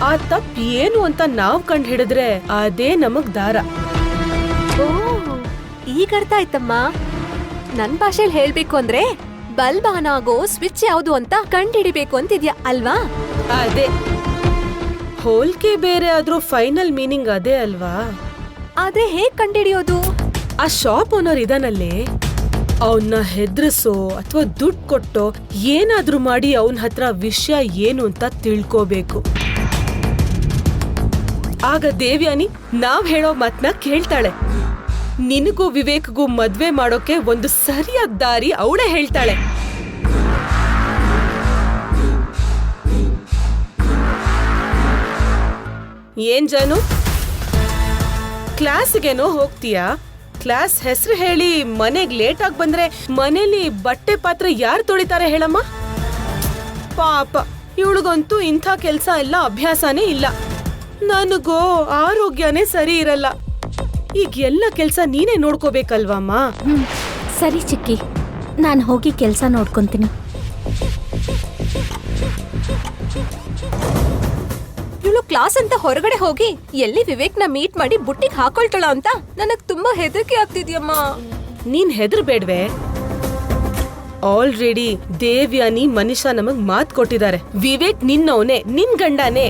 ಆ ತಪ್ಪ್ ಏನು ಅಂತ ನಾವ್ ಕಂಡು ಹಿಡಿದ್ರೆ ಅದೇ ನಮಗ್ ದಾರ. ಈಗ ಅರ್ಥ ಆಯ್ತಮ್ಮ. ನನ್ ಭಾಷೆಯಲ್ಲಿ ಹೇಳ್ಬೇಕು ಅಂದ್ರೆ ಬಲ್ಬ್ ಆನ್ ಆಗೋ ಸ್ವಿಚ್ ಯಾವ್ದು ಅಂತ ಕಂಡುಹಿಡಿಬೇಕು ಅಂತಿದ್ಯಾ ಅಲ್ವಾ? ಅದೇ ಹೋಲ್ಕೆ ಬೇರೆ ಆದ್ರೂ ಫೈನಲ್ ಮೀನಿಂಗ್ ಅದೇ ಅಲ್ವಾ? ಆದ್ರೆ ಹೇಗ್ ಕಂಡುಹಿಡಿಯೋದು? ಆ ಶಾಪ್ ಓನರ್ ಇದನಲ್ಲೇ, ಅವನ್ನ ಹೆದ್ರಿಸೋ ಅಥವಾ ದುಡ್ಡು ಕೊಟ್ಟೋ ಏನಾದ್ರೂ ಮಾಡಿ ಅವನ ಹತ್ರ ವಿಷಯ ಏನು ಅಂತ ತಿಳ್ಕೋಬೇಕು. ಆಗ ದೇವ್ಯಾನಿ ನಾವ್ ಹೇಳೋ ಮಾತನ್ನ ಕೇಳ್ತಾಳೆ. ನಿನಗೂ ವಿವೇಕ್ಗೂ ಮದ್ವೆ ಮಾಡೋಕೆ ಒಂದು ಸರಿಯಾದ ದಾರಿ ಅವಳೇ ಹೇಳ್ತಾಳೆ. ಏನ್ ಜಾನು, ಕ್ಲಾಸ್ಗೇನೋ ಹೋಗ್ತೀಯಾ? ಕ್ಲಾಸ್ ಹೆಸರು ಹೇಳಿ ಮನೆಗ್ ಲೇಟ್ ಆಗಿ ಬಂದ್ರೆ ಮನೇಲಿ ಬಟ್ಟೆ ಪಾತ್ರ ಯಾರು ತೊಳಿತಾರೆ ಹೇಳಮ್ಮ? ಪಾಪ ಇವಳಿಗಂತೂ ಇಂಥ ಕೆಲ್ಸ ಎಲ್ಲ ಅಭ್ಯಾಸನೇ ಇಲ್ಲ. ನನಗೋ ಆರೋಗ್ಯನೇ ಸರಿ ಇರಲ್ಲ. ಈಗ ಎಲ್ಲ ಕೆಲ್ಸ ನೀನೇ ನೋಡ್ಕೋಬೇಕಲ್ವಮ್ಮ? ಸರಿ ಚಿಕ್ಕಿ, ನಾನು ಹೋಗಿ ಕೆಲಸ ನೋಡ್ಕೊಂತೀನಿ. ಇವಳು ಕ್ಲಾಸ್ ಅಂತ ಹೊರಗಡೆ ಹೋಗಿ ಎಲ್ಲಿ ವಿವೇಕ್ನ ಮೀಟ್ ಮಾಡಿ ಬುಟ್ಟಿಗೆ ಹಾಕೊಳ್ತಾಳ ಅಂತ ನನಗ್ ತುಂಬಾ ಹೆದರಿಕೆ ಆಗ್ತಿದ್ಯಮ್ಮ. ನೀನ್ ಹೆದರ್ಬೇಡ್ವೆ. ಆಲ್ರೆಡಿ ದೇವ್ಯಾನಿ ಮನಿಷಾ ನಮಗ್ ಮಾತ್ ಕೊಟ್ಟಿದ್ದಾರೆ. ವಿವೇಕ್ ನಿನ್ನವನೇ, ನಿನ್ ಗಂಡನೇ.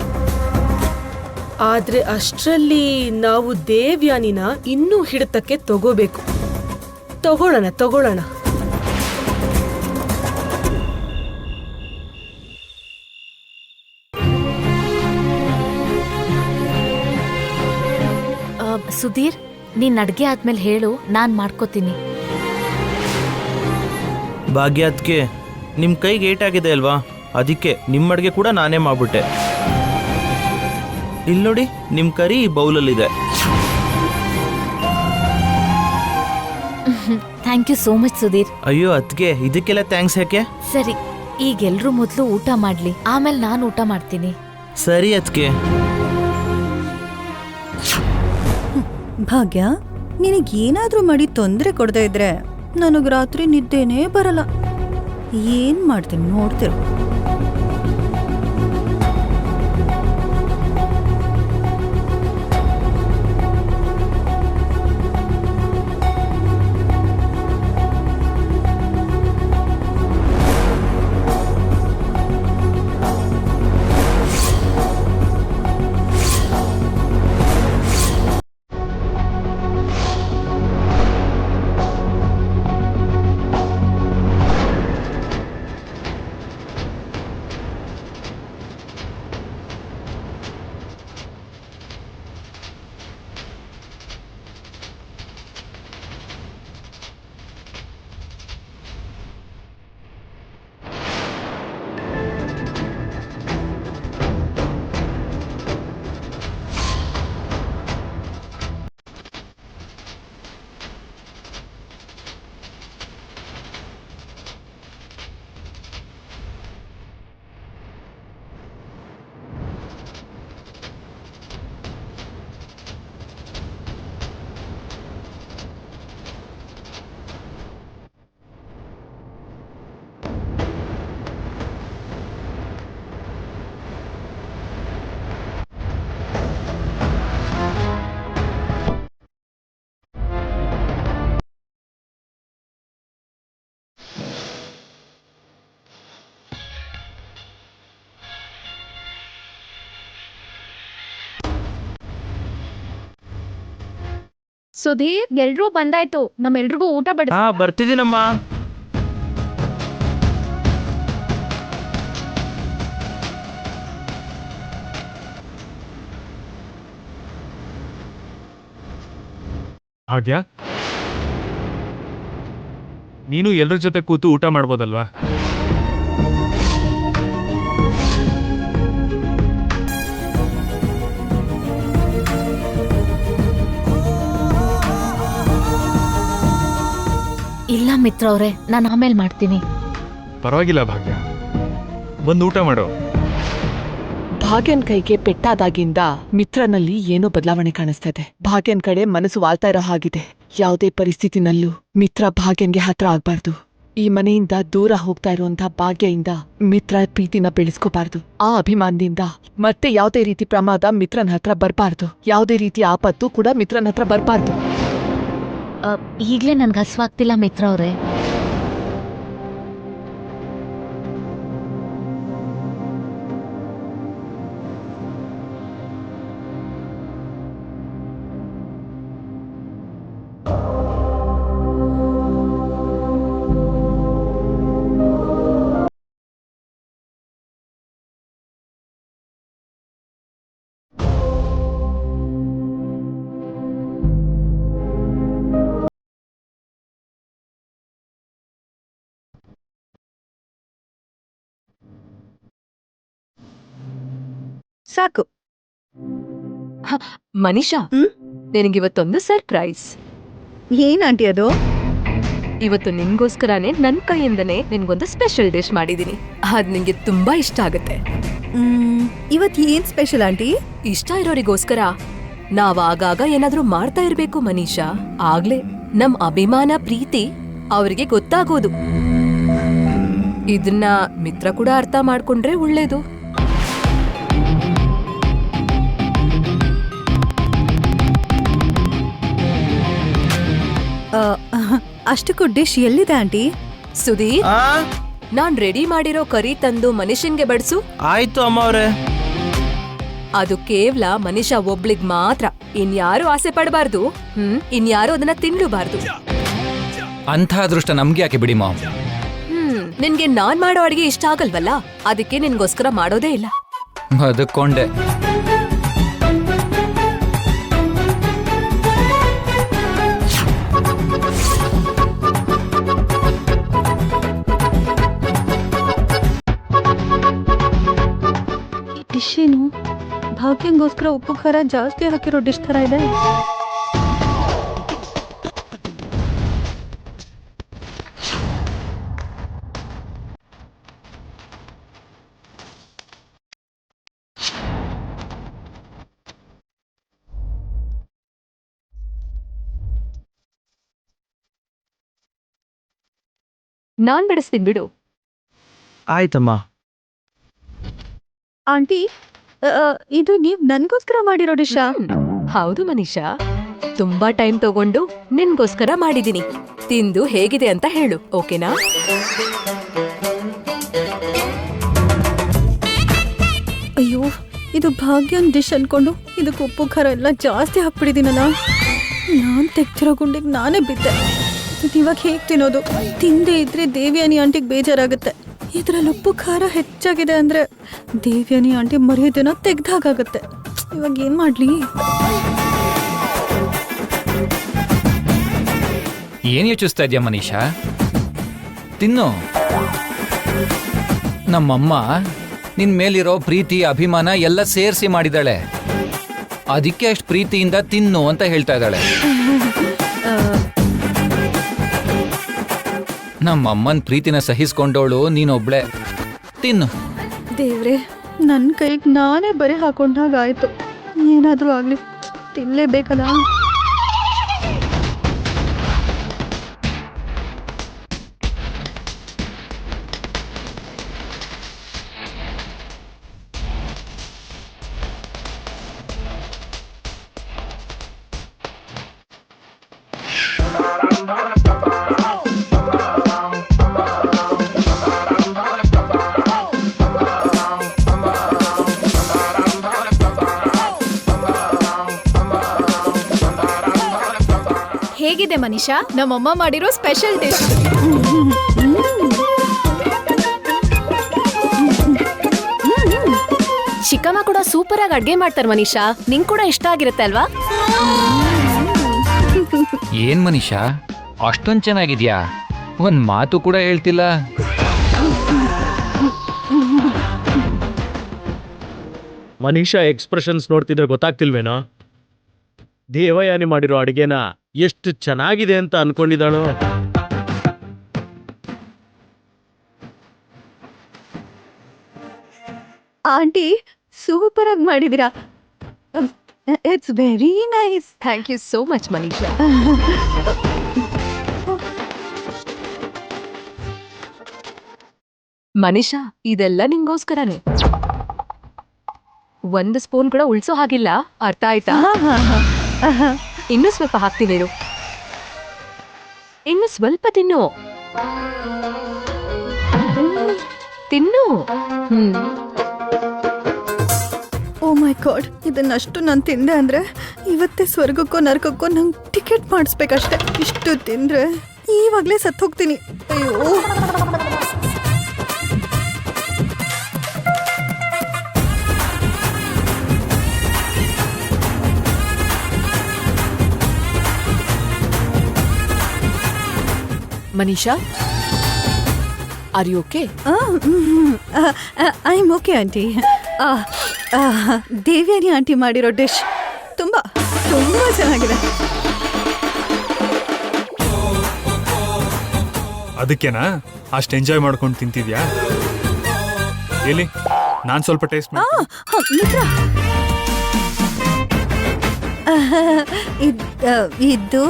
ಆದ್ರೆ ಅಷ್ಟ್ರಲ್ಲಿ ನಾವು ದೇವ್ಯಾನಿನ ಇನ್ನೂ ಹಿಡಿತಕ್ಕೆ ತಗೋಬೇಕು. ತಗೊಳ್ಳೋಣ. ಸುಧೀರ್, ನೀನ್ ಅಡ್ಗೆ ಆದ್ಮೇಲೆ ಹೇಳು, ನಾನ್ ಮಾಡ್ಕೋತೀನಿ. ಭಾಗ್ಯತ್ಗೆ ನಿಮ್ ಕೈಗೆ ಏಟಾಗಿದೆ ಅಲ್ವಾ, ಅದಕ್ಕೆ ನಿಮ್ಮ ಅಡ್ಗೆ ಕೂಡ ನಾನೇ ಮಾಡ್ಬಿಟ್ಟೆ. ಇಲ್ಲಿ ನೋಡಿ, ನಿಮ್ ಕರಿ ಈ ಬೌಲಲ್ಲಿದೆ. Thank you so much Sudheer. ಅಯ್ಯೋ ಅದ್ಗೆ ಇದಕ್ಕೆಲ್ಲ ಥ್ಯಾಂಕ್ಸ್ ಯಾಕೆ? ಸರಿ, ಈಗೆಲ್ರೂ ಮೊದಲು ಊಟ ಮಾಡ್ಲಿ, ಆಮೇಲೆ ನಾನು ಊಟ ಮಾಡ್ತೀನಿ. ಸರಿ ಅದ್ಗೆ. ಭಾಗ್ಯ, ನಿನಗೇನಾದ್ರೂ ಮಾಡಿ ತೊಂದರೆ ಕೊಡದೇ ಇದ್ರೆ ನನಗ್ ರಾತ್ರಿ ನಿದ್ದೆನೇ ಬರಲ್ಲ. ಏನ್ ಮಾಡ್ತೀನಿ ನೋಡ್ತಿರು. ಸುಧೀರ್, ಎಲ್ರೂ ಬಂದಾಯ್ತು. ನಮ್ಮೆಲ್ರಿಗೂ ಊಟ ಬಡ. ಹಾ, ಬರ್ತಿದ್ದೀನಮ್ಮ. ಭಾಗ್ಯ, ನೀನು ಎಲ್ಲರ ಜೊತೆ ಕೂತು ಊಟ ಮಾಡ್ಬೋದಲ್ವಾ? ಇಲ್ಲ ಮಿತ್ರ ಅವ್ರೆ, ನಾನು ಆಮೇಲೆ ಮಾಡ್ತೀನಿ. ಪರವಾಗಿಲ್ಲ ಭಾಗ್ಯ, ಬಂದು ಊಟ ಮಾಡು. ಭಾಗ್ಯನ್ ಕೈಗೆ ಪೆಟ್ಟಾದಾಗಿಂದ ಮಿತ್ರನಲ್ಲಿ ಏನೋ ಬದಲಾವಣೆ ಕಾಣಿಸ್ತಾ ಇದೆ. ಭಾಗ್ಯನ್ ಕಡೆ ಮನಸ್ಸು ವಾಲ್ತಾ ಇರೋ ಹಾಗಿದೆ. ಯಾವುದೇ ಪರಿಸ್ಥಿತಿನಲ್ಲೂ ಮಿತ್ರ ಭಾಗ್ಯನ್ಗೆ ಹತ್ರ ಆಗ್ಬಾರ್ದು. ಈ ಮನೆಯಿಂದ ದೂರ ಹೋಗ್ತಾ ಇರುವಂತ ಭಾಗ್ಯದಿಂದ ಮಿತ್ರ ಪ್ರೀತಿನ ಬೆಳೆಸ್ಕೋಬಾರ್ದು. ಆ ಅಭಿಮಾನದಿಂದ ಮತ್ತೆ ಯಾವುದೇ ರೀತಿ ಪ್ರಮಾದ ಮಿತ್ರನ ಹತ್ರ ಬರ್ಬಾರ್ದು. ಯಾವುದೇ ರೀತಿ ಆಪತ್ತು ಕೂಡ ಮಿತ್ರನ ಹತ್ರ ಬರ್ಬಾರ್ದು. ಈಗ್ಲೇ ನನ್ಗೆ ಹಸ್ವಾಗ್ತಿಲ್ಲ ಮಿತ್ರ ಅವ್ರೆ. ಸಾಕು. ಮನೀಷಾ, ಹ್ಮ್? ನಿನಗಿವತ್ತೊಂದು ಸರ್ಪ್ರೈಸ್. ಏನ್ ಆಂಟಿ ಅದು? ಇವತ್ತು ನಿನ್ಗೋಸ್ಕರನೇ ನನ್ ಕೈಯಿಂದನೇ ನಿನ್ಗೊಂದು ಸ್ಪೆಷಲ್ ಡಿಶ್ ಮಾಡಿದೀನಿ. ಅದ್ ನಿಂಗೆ ತುಂಬಾ ಇಷ್ಟ ಆಗುತ್ತೆ. ಇವತ್ ಏನ್ ಸ್ಪೆಷಲ್ ಆಂಟಿ? ಇಷ್ಟ ಇರೋರಿಗೋಸ್ಕರ ನಾವ್ ಆಗಾಗ ಏನಾದ್ರೂ ಮಾಡ್ತಾ ಇರ್ಬೇಕು ಮನೀಷಾ. ಆಗ್ಲೇ ನಮ್ ಅಭಿಮಾನ ಪ್ರೀತಿ ಅವ್ರಿಗೆ ಗೊತ್ತಾಗೋದು. ಇದನ್ನ ಮಿತ್ರ ಕೂಡ ಅರ್ಥ ಮಾಡ್ಕೊಂಡ್ರೆ ಒಳ್ಳೇದು. ಅಷ್ಟಕ್ಕೂ ಡಿಶ್ ಎಲ್ಲಿದೆ ಆಂಟಿ? ಸುಧೀರ್, ಆ ನಾನ್ ರೆಡಿ ಮಾಡಿರೋ ಕರಿ ತಂದು ಮನುಷ್ಯನ್ಗೆ ಬಡ್ಸು. ಆಯ್ತು ಅಮ್ಮ ಅವ್ರೆ. ಅದು ಕೇವಲ ಮನುಷ್ಯ ಒಬ್ಳಿಗ್ ಮಾತ್ರ. ಇನ್ಯಾರು ಆಸೆ ಪಡಬಾರ್ದು. ಇನ್ಯಾರು ಅದನ್ನ ತಿನ್ಲೂಬಾರ್ದು. ಅಂಥ ಅದೃಷ್ಟ ನಮ್ಗೆ ಯಾಕೆ ಬಿಡಿ ಮಾಮ್. ನಿನ್ಗೆ ನಾನ್ ಮಾಡೋ ಅಡಿಗೆ ಇಷ್ಟ ಆಗಲ್ವಲ್ಲ, ಅದಕ್ಕೆ ನಿನ್ಗೋಸ್ಕರ ಮಾಡೋದೇ ಇಲ್ಲ. ಬದುಕೊಂಡೆ. ಡಿಶ್ ಏನು? ಭಾಗ್ಯಂಗೋಸ್ಕರ ಉಪ್ಪು ಖಾರ ಜಾಸ್ತಿ ಹಾಕಿರೋ ಡಿಶ್ ತರ ಇದೆ. ನಾನ್ ಬಿಡಿಸ್ತೀನಿ ಬಿಡು. ಆಯ್ತಮ್ಮ. ಆಂಟಿ, ಇದು ನೀವ್ ನನ್ಗೋಸ್ಕರ ಮಾಡಿರೋ ಡಿಶಾ? ಹೌದು ಮನೀಷಾ, ತುಂಬಾ ಟೈಮ್ ತಗೊಂಡು ನಿನ್ಗೋಸ್ಕರ ಮಾಡಿದೀನಿ. ತಿಂದು ಹೇಗಿದೆ ಅಂತ ಹೇಳು, ಓಕೆನಾ? ಅಯ್ಯೋ, ಇದು ಭಾಗ್ಯನ್ ಡಿಶ್ ಅನ್ಕೊಂಡು ಇದಕ್ಕೆ ಉಪ್ಪು ಖಾರ ಎಲ್ಲ ಜಾಸ್ತಿ ಹಾಕ್ಬಿಟ್ಟಿದ್ದೀನಲ್ಲ. ನಾನ್ ತೆಗ್ದಿರೋ ಗುಂಡಿಗೆ ನಾನೇ ಬಿದ್ದೆ. ಇವಾಗ ಹೇಗ್ ತಿನ್ನೋದು? ತಿಂದೇ ಇದ್ರೆ ದೇವಿಯಾನಿ ಆಂಟಿಗೆ ಬೇಜಾರಾಗುತ್ತೆ. ಇದ್ರಲ್ಲಿ ಉಪ್ಪು ಖಾರ ಹೆಚ್ಚಾಗಿದೆ ಅಂದ್ರೆ ದೇವಿಯಾನಿ ಆಂಟಿ ಮರ್ಯಾದೆನ ತೆಗ್ದಾಗುತ್ತೆ. ಇವಾಗ ಏನ್ ಮಾಡ್ಲಿ? ಏನ್ ಯೋಚಿಸ್ತಾ ಇದ್ಯಾ ಮನೀಷಾ? ತಿನ್ನು. ನಮ್ಮಮ್ಮ ನಿನ್ ಮೇಲಿರೋ ಪ್ರೀತಿ ಅಭಿಮಾನ ಎಲ್ಲ ಸೇರಿಸಿ ಮಾಡಿದಾಳೆ. ಅದಕ್ಕೆ ಅಷ್ಟು ಪ್ರೀತಿಯಿಂದ ತಿನ್ನು ಅಂತ ಹೇಳ್ತಾ ಇದ್ದಾಳೆ. ನಮ್ಮಮ್ಮನ ಪ್ರೀತಿನ ಸಹಿಸ್ಕೊಂಡವಳು ನೀನೊಬ್ಳೆ. ತಿನ್ನು. ದೇವ್ರೆ, ನನ್ನ ಕೈಗೆ ನಾನೇ ಬರೆ ಹಾಕೊಂಡಾಗಾಯ್ತು. ಏನಾದ್ರೂ ಆಗ್ಲಿ, ತಿನ್ಲೇಬೇಕಲ್ಲ. ಹೇಗಿದೆ ಮನೀಷಾ, ನಮ್ಮಮ್ಮ ಮಾಡಿರೋ ಸ್ಪೆಷಲ್ ಡಿಶ್? ಚಿಕ್ಕಮ್ಮ ಕೂಡ ಸೂಪರ್ ಆಗಿ ಅಡ್ಗೆ ಮಾಡ್ತಾರೆ ಮನೀಷಾ. ನಿಂಗ್ ಕೂಡ ಇಷ್ಟ ಆಗಿರುತ್ತೆ ಅಲ್ವಾ? ಏನ್ ಮನೀಷಾ, ಅಷ್ಟೊಂದ್ ಚೆನ್ನಾಗಿದ್ಯಾ? ಒಂದ್ ಮಾತು ಕೂಡ ಹೇಳ್ತಿಲ್ಲ. ಮನೀಷಾ ಎಕ್ಸ್ಪ್ರೆಷನ್ಸ್ ನೋಡ್ತಿದ್ರೆ ಗೊತ್ತಾಗ್ತಿಲ್ವೇನೋ? ದೇವಯಾನಿ ಮಾಡಿರೋ ಅಡುಗೆನ ಎಷ್ಟು ಚೆನ್ನಾಗಿದೆ ಅಂತ ಅನ್ಕೊಂಡಿದ್ದಾಳೋ. ಆಂಟಿ, ಸೂಪರ್ ಆಗಿ ಮಾಡಿದೀರಾ. It's very nice. Thank you so much Manisha. Manisha, ಇದೆಲ್ಲ ನಿಂಗೋಸ್ಕರನೇ. 1 ಸ್ಪೂನ್ ಕೂಡ ಉಳ್ಸೋ ಹಾಗಿಲ್ಲ, ಅರ್ಥ ಆಯ್ತಾ? ಇನ್ನೂ ಸ್ವಲ್ಪ ಹಾಕ್ತಿವೇರು. ಇನ್ನು ಸ್ವಲ್ಪ ತಿನ್ನು. ತಿನ್ನು. ಓ ಮೈ ಗಾಡ್, ಇದನ್ನಷ್ಟು ನಾನು ತಿಂದೆ ಅಂದ್ರೆ ಇವತ್ತೇ ಸ್ವರ್ಗಕ್ಕೋ ನರಕಕ್ಕೋ ನಂಗೆ ಟಿಕೆಟ್ ಮಾಡಿಸ್ಬೇಕಷ್ಟೆ. ಇಷ್ಟು ತಿಂದ್ರೆ ಈವಾಗಲೇ ಸತ್ತು ಹೋಗ್ತೀನಿ. ಅಯ್ಯೋ, Manisha, are you okay? I am okay aunty. Devyani aunty ಮಾಡಿರೋ ಡಿಶ್ ತುಂಬ ತುಂಬ ಚೆನ್ನಾಗಿದೆ. ಅದಕ್ಕೇನಾ ಅಷ್ಟು ಎಂಜಾಯ್ ಮಾಡ್ಕೊಂಡು ತಿಂತಿದ್ಯಾ? ಎಲ್ಲಿ ನಾನು ಸ್ವಲ್ಪ ಟೇಸ್ಟ್ ಮಾಡಿ. ಮಿತ್ರ, ಇದು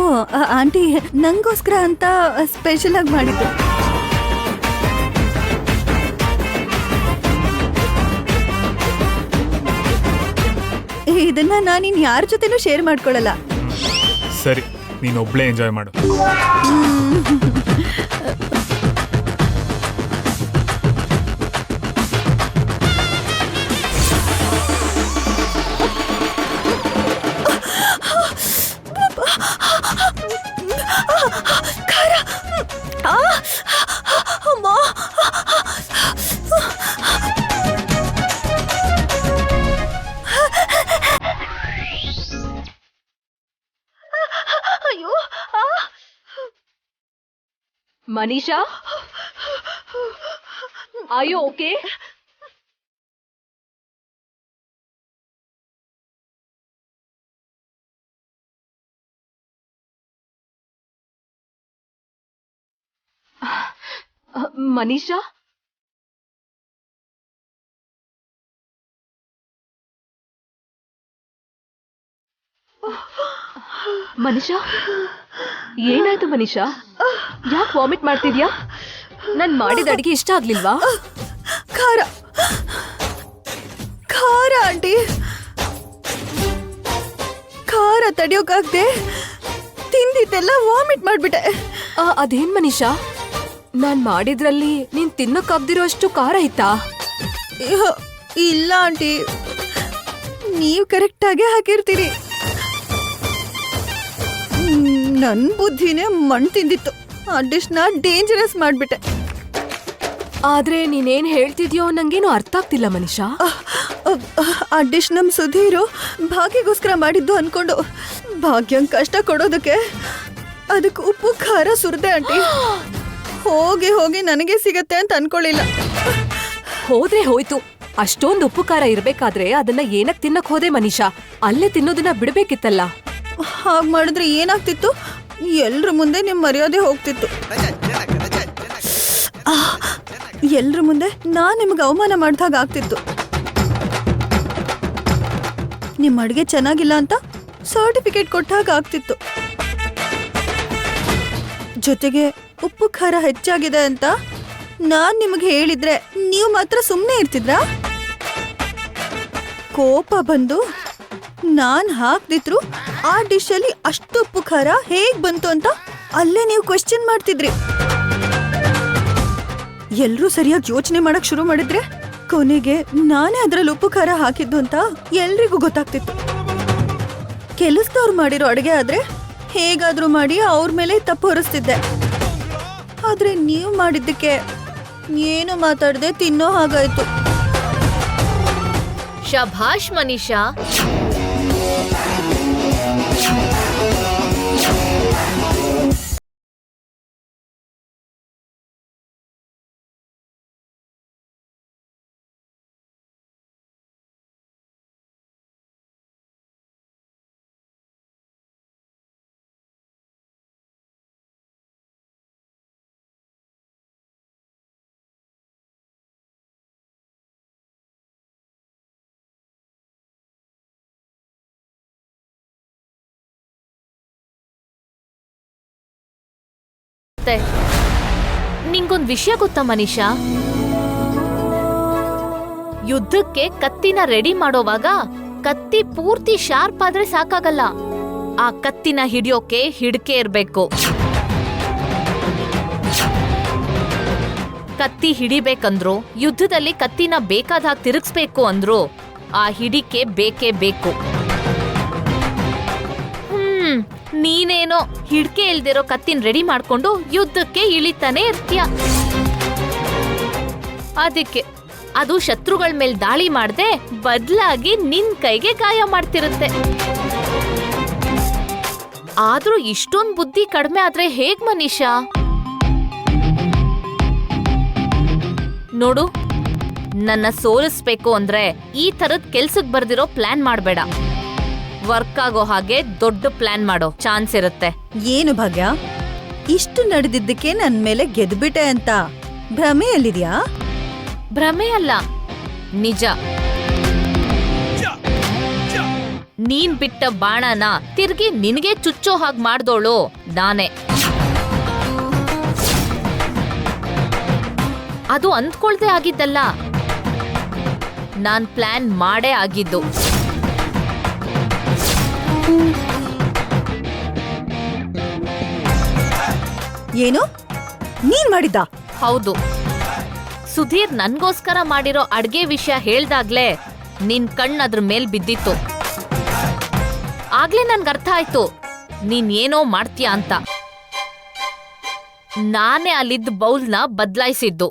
ಆಂಟಿ ನಂಗೋಸ್ಕರ ಅಂತ ಸ್ಪೆಷಲ್ ಆಗಿ ಮಾಡಿದ್ದು. ಇದನ್ನ ನಾನಿನ್ ಯಾರ ಜೊತೆನೂ ಶೇರ್ ಮಾಡ್ಕೊಳ್ಳಲ್ಲ. ಸರಿ, ನೀನು ಒಬ್ಳೇ ಎಂಜಾಯ್ ಮಾಡು. Manisha, are you okay? Manisha, Manisha, ಏನಾಯ್ತು ಮನೀಷಾ? ಯಾಕೆ ವಾಮಿಟ್ ಮಾಡ್ತಿದ್ಯಾ? ನಾನ್ ಮಾಡಿದ ಅಡಿಗೆ ಇಷ್ಟ ಆಗ್ಲಿಲ್ವಾ? ಖಾರ ಖಾರ ಆಂಟಿ, ಖಾರ ತಡಿಯೋಕಾಗ್ದೆ ತಿಂದಿದ್ದೆಲ್ಲ ವಾಮಿಟ್ ಮಾಡ್ಬಿಟ್ಟೆ. ಅದೇನ್ ಮನೀಷಾ, ನಾನ್ ಮಾಡಿದ್ರಲ್ಲಿ ನೀನ್ ತಿನ್ನಕ್ಕಾಗ್ದಿರೋ ಅಷ್ಟು ಖಾರ ಇತ್ತಾ? ಇಲ್ಲ ಆಂಟಿ, ನೀವು ಕರೆಕ್ಟಾಗೆ ಹಾಕಿರ್ತೀರಿ. ನನ್ನ ಬುದ್ಧಿನೇ ಮಣ್ಣು ತಿಂದಿತ್ತು. ಆ ಡಿಶ್ನ ಡೇಂಜರಸ್ ಮಾಡ್ಬಿಟ್ಟೆ. ಆದ್ರೆ ನೀನೇನ್ ಹೇಳ್ತಿದ್ಯೋ ನಂಗೇನು ಅರ್ಥ ಆಗ್ತಿಲ್ಲ ಮನೀಷಾ. ಆ ಡಿಶ್ ನಮ್ ಸುಧೀರು ಭಾಗ್ಯಗೋಸ್ಕರ ಮಾಡಿದ್ದು ಅನ್ಕೊಂಡು ಭಾಗ್ಯಂಗ್ ಕಷ್ಟ ಕೊಡೋದಕ್ಕೆ ಅದಕ್ಕೆ ಉಪ್ಪು ಖಾರ ಸುರಿದೆ ಆಂಟಿ. ಹೋಗಿ ಹೋಗಿ ನನಗೆ ಸಿಗತ್ತೆ ಅಂತ ಅನ್ಕೊಳ್ಳಿಲ್ಲ. ಹೋದ್ರೆ ಹೋಯ್ತು, ಅಷ್ಟೊಂದು ಉಪ್ಪು ಖಾರ ಇರ್ಬೇಕಾದ್ರೆ ಅದನ್ನ ಏನಕ್ ತಿನ್ನಕ್ ಹೋದೆ ಮನೀಷಾ? ಅಲ್ಲೇ ತಿನ್ನೋದನ್ನ ಬಿಡ್ಬೇಕಿತ್ತಲ್ಲ. ಹಾಗೆ ಮಾಡಿದ್ರೆ ಏನಾಗ್ತಿತ್ತು? ಎಲ್ರ ಮುಂದೆ ನಿಮ್ ಮರ್ಯಾದೆ ಹೋಗ್ತಿತ್ತು. ಎಲ್ರ ಮುಂದೆ ನಾನ್ ನಿಮ್ಗೆ ಅವಮಾನ ಮಾಡ್ದಾಗ ಆಗ್ತಿತ್ತು. ನಿಮ್ ಅಡ್ಗೆ ಚೆನ್ನಾಗಿಲ್ಲ ಅಂತ ಸರ್ಟಿಫಿಕೇಟ್ ಕೊಟ್ಟಾಗ ಆಗ್ತಿತ್ತು. ಜೊತೆಗೆ ಉಪ್ಪು ಖಾರ ಹೆಚ್ಚಾಗಿದೆ ಅಂತ ನಾನ್ ನಿಮಗೆ ಹೇಳಿದ್ರೆ ನೀವು ಮಾತ್ರ ಸುಮ್ಮನೆ ಇರ್ತಿದ್ರಾ? ಕೋಪ ಬಂದು ನಾನ್ ಹಾಕ್ದಿದ್ರು ಆ ಡಿಶ್ ಅಲ್ಲಿ ಅಷ್ಟು ಉಪ್ಪು ಖಾರ ಹೇಗ್ ಬಂತು ಅಂತ ಅಲ್ಲೇ ನೀವು ಕ್ವೆಶ್ಚನ್ ಮಾಡ್ತಿದ್ರಿ. ಎಲ್ರೂ ಸರಿಯಾಗಿ ಯೋಚನೆ ಮಾಡಕ್ ಶುರು ಮಾಡಿದ್ರೆ ಕೊನೆಗೆ ನಾನೇ ಅದ್ರಲ್ಲಿ ಉಪ್ಪು ಖಾರ ಹಾಕಿದ್ದು ಅಂತ ಎಲ್ರಿಗೂ ಗೊತ್ತಾಗ್ತಿತ್ತು. ಕೆಲಸದವ್ರು ಮಾಡಿರೋ ಅಡುಗೆ ಆದ್ರೆ ಹೇಗಾದ್ರೂ ಮಾಡಿ ಅವ್ರ ಮೇಲೆ ತಪ್ಪು ಹೊರಿಸ್ತಿದ್ದೆ. ಆದ್ರೆ ನೀವು ಮಾಡಿದ್ದಕ್ಕೆ ಏನು ಮಾತಾಡದೆ ತಿನ್ನೋ ಹಾಗಾಯ್ತು. ಶಭಾಷ್ ಮನೀಷಾ. ನಿಂಗೊಂದ್ ವಿಷಯ ಗೊತ್ತಾ ಮನೀಷಾ? ಯುದ್ಧಕ್ಕೆ ಕತ್ತಿನ ರೆಡಿ ಮಾಡೋವಾಗ ಕತ್ತಿ ಪೂರ್ತಿ ಶಾರ್ಪ್ ಆದ್ರೆ ಸಾಕಾಗಲ್ಲ, ಆ ಕತ್ತಿನ ಹಿಡಿಯೋಕೆ ಹಿಡ್ಕೆ ಇರ್ಬೇಕು. ಕತ್ತಿ ಹಿಡಿಬೇಕಂದ್ರು, ಯುದ್ಧದಲ್ಲಿ ಕತ್ತಿನ ಬೇಕಾದ ಹಾಗೆ ತಿರುಗಿಸ್ಬೇಕು ಅಂದ್ರು ಆ ಹಿಡಿಕೆ ಬೇಕೇ ಬೇಕು. ನೀನೇನೋ ಹಿಡ್ಕೆ ಇಲ್ದಿರೋ ಕತ್ತಿನ ರೆಡಿ ಮಾಡ್ಕೊಂಡು ಯುದ್ಧಕ್ಕೆ ಇಳಿತಾನೆ ಇರ್ತೀಯ. ಅದಕ್ಕೆ ಅದು ಶತ್ರುಗಳ ಮೇಲೆ ದಾಳಿ ಮಾಡದೆ ಬದಲಾಗಿ ನಿನ್ ಕೈಗೆ ಗಾಯ ಮಾಡ್ತಿರುತ್ತೆ. ಆದ್ರೂ ಇಷ್ಟೊಂದ್ ಬುದ್ಧಿ ಕಡಿಮೆ ಆದ್ರೆ ಹೇಗ್ ಮನೀಷಾ? ನೋಡು, ನನ್ನ ಸೋಲಿಸ್ಬೇಕು ಅಂದ್ರೆ ಈ ತರದ್ ಕೆಲ್ಸಕ್ ಬರ್ದಿರೋ ಪ್ಲಾನ್ ಮಾಡ್ಬೇಡ. ವರ್ಕ್ ಆಗೋ ಹಾಗೆ ದೊಡ್ಡ ಪ್ಲಾನ್ ಮಾಡೋ ಚಾನ್ಸ್ ಇರುತ್ತೆ. ಏನು ಭಾಗ್ಯ, ಇಷ್ಟು ನಡೆದಿದ್ದಕ್ಕೆ ನನ್ ಮೇಲೆ ಗೆದ್ಬಿಟ್ಟೆ ಅಂತ ಭ್ರಮೆಯಲ್ಲಿದ್ಯಾ? ಭ್ರಮೆ ಅಲ್ಲ, ನಿಜ. ನೀನ್ ಬಿಟ್ಟ ಬಾಣನ ತಿರ್ಗಿ ನಿನಗೆ ಚುಚ್ಚೋ ಹಾಗೆ ಮಾಡ್ದೋಳು ನಾನೇ. ಅದು ಅಂದ್ಕೊಳ್ದೆ ಆಗಿದ್ದಲ್ಲ, ನಾನ್ ಪ್ಲಾನ್ ಮಾಡೇ ಆಗಿದ್ದು. ಏನು ನೀನ್ ಮಾಡಿದ್ದ? ಹೌದು. ಸುಧೀರ್ ನನ್ಗೋಸ್ಕರ ಮಾಡಿರೋ ಅಡ್ಗೆ ವಿಷಯ ಹೇಳ್ದಾಗ್ಲೇ ನಿನ್ ಕಣ್ಣು ಅದ್ರ ಮೇಲ್ ಬಿದ್ದಿತ್ತು. ಆಗ್ಲೇ ನನ್ಗೆ ಅರ್ಥ ಆಯ್ತು ನೀನ್ ಏನೋ ಮಾಡ್ತೀಯ ಅಂತ. ನಾನೇ ಅಲ್ಲಿದ್ದ ಬೌಲ್ನ ಬದಲಾಯಿಸಿದ್ದು.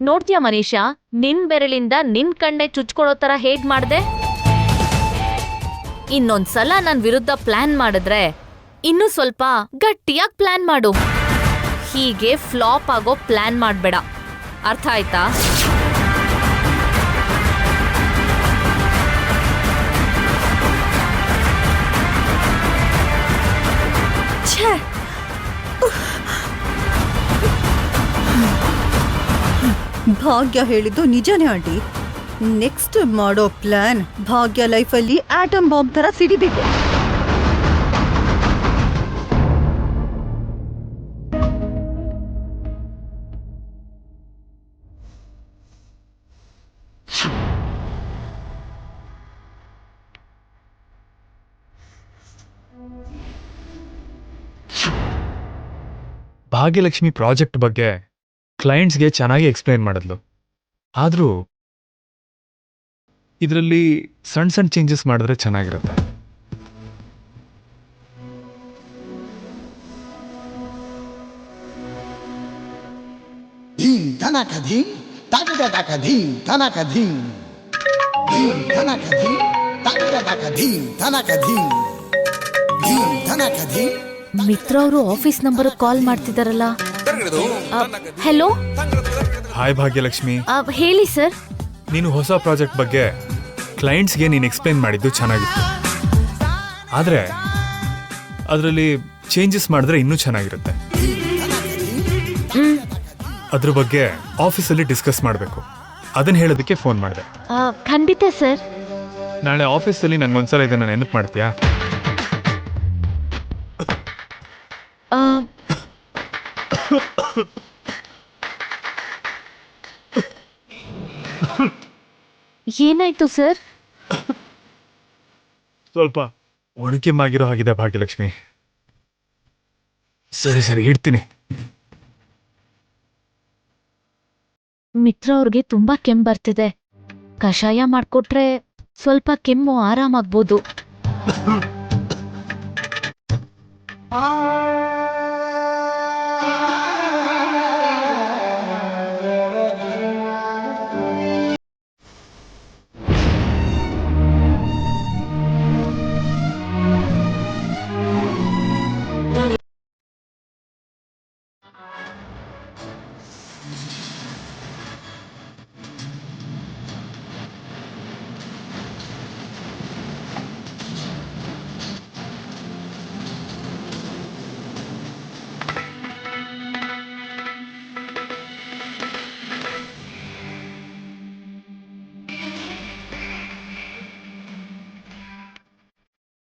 ನೋಡ್ತೀಯ ಮನೀಷಾ, ನಿನ್ ಬೆರಳಿಂದ ನಿನ್ ಕಣ್ಣೆ ಚುಚ್ಕೊಳ್ಳೋ ತರ ಹೇಗ್ ಮಾಡ್ದೆ? ಇನ್ನೊಂದ್ಸಲ ನನ್ ವಿರುದ್ಧ ಪ್ಲಾನ್ ಮಾಡಿದ್ರೆ ಇನ್ನು ಸ್ವಲ್ಪ ಗಟ್ಟಿಯಾಗಿ ಪ್ಲಾನ್ ಮಾಡು. ಹೀಗೆ ಫ್ಲಾಪ್ ಆಗೋ ಪ್ಲಾನ್ ಮಾಡ್ಬೇಡ, ಅರ್ಥ ಆಯ್ತಾ? ಭಾಗ್ಯ ಹೇಳಿದ್ದು ನಿಜನೇ ಆಂಟಿ. ನೆಕ್ಸ್ಟ್ ಮಾಡೋ ಪ್ಲಾನ್ ಭಾಗ್ಯ ಲೈಫಲ್ಲಿ ಆಟಮ್ ಬಾಂಬ್ ತರ ಸಿಡಿಬೇಕು. ಭಾಗ್ಯಲಕ್ಷ್ಮಿ ಪ್ರಾಜೆಕ್ಟ್ ಬಗ್ಗೆ ಕ್ಲೈಂಟ್ಸ್ಗೆ ಚೆನ್ನಾಗಿ ಎಕ್ಸ್ಪ್ಲೈನ್ ಮಾಡಿದ್ಲು. ಆದರೂ ಇದರಲ್ಲಿ ಸಣ್ಣ ಸಣ್ಣ ಚೇಂಜಸ್ ಮಾಡಿದ್ರೆ ಚೆನ್ನಾಗಿರುತ್ತೆ. ಧೀಂ ಧನಕ ಧೀಂ ತಗದಕ ಧೀಂ ಧನಕ ಧೀಂ ಧೀಂ ಧನಕ ಧೀಂ ತಗದಕ ಧೀಂ ಧನಕ ಧೀಂ ಧೀಂ ಧನಕ ಧೀಂ. ಮಿತ್ರ ಅವರು ಆಫೀಸ್ ನಂಬರ್ ಕಾಲ್ ಮಾಡ್ತಿದಾರಲ್ಲ. ಹೆಲೋ. ಹಾಯ್ ಭಾಗ್ಯಲಕ್ಷ್ಮಿ. ಹೇಳಿ ಸರ್. ನೀನು ಹೊಸ ಪ್ರಾಜೆಕ್ಟ್ ಬಗ್ಗೆ ಕ್ಲೈಂಟ್ಸ್ಗೆ ನೀನು ಎಕ್ಸ್ಪ್ಲೈನ್ ಮಾಡಿದ್ದು ಚೆನ್ನಾಗಿತ್ತು. ಆದರೆ ಅದರಲ್ಲಿ ಚೇಂಜಸ್ ಮಾಡಿದ್ರೆ ಇನ್ನೂ ಚೆನ್ನಾಗಿರುತ್ತೆ. ಅದ್ರ ಬಗ್ಗೆ ಆಫೀಸಲ್ಲಿ ಡಿಸ್ಕಸ್ ಮಾಡಬೇಕು. ಅದನ್ನ ಹೇಳೋದಕ್ಕೆ ಫೋನ್ ಮಾಡಿದೆ. ಖಂಡಿತ ಸರ್. ನಾಳೆ ಆಫೀಸಲ್ಲಿ ನಂಗೊಂದ್ಸಲ ಇದನ್ನು ನೆನಪು ಮಾಡ್ತೀಯಾ? ಏನಾಯ್ತು ಸರ್? ಸ್ವಲ್ಪ ಒಣಕೆಮ್ಮಾಗಿರೋ ಹಾಗಿದೆ ಭಾಗ್ಯಲಕ್ಷ್ಮಿ. ಸರಿ ಸರಿ ಇಡ್ತೀನಿ. ಮಿತ್ರ ಅವ್ರಿಗೆ ತುಂಬಾ ಕೆಮ್ಮು ಬರ್ತಿದೆ. ಕಷಾಯ ಮಾಡ್ಕೊಟ್ರೆ ಸ್ವಲ್ಪ ಕೆಮ್ಮು ಆರಾಮಾಗ್ಬೋದು.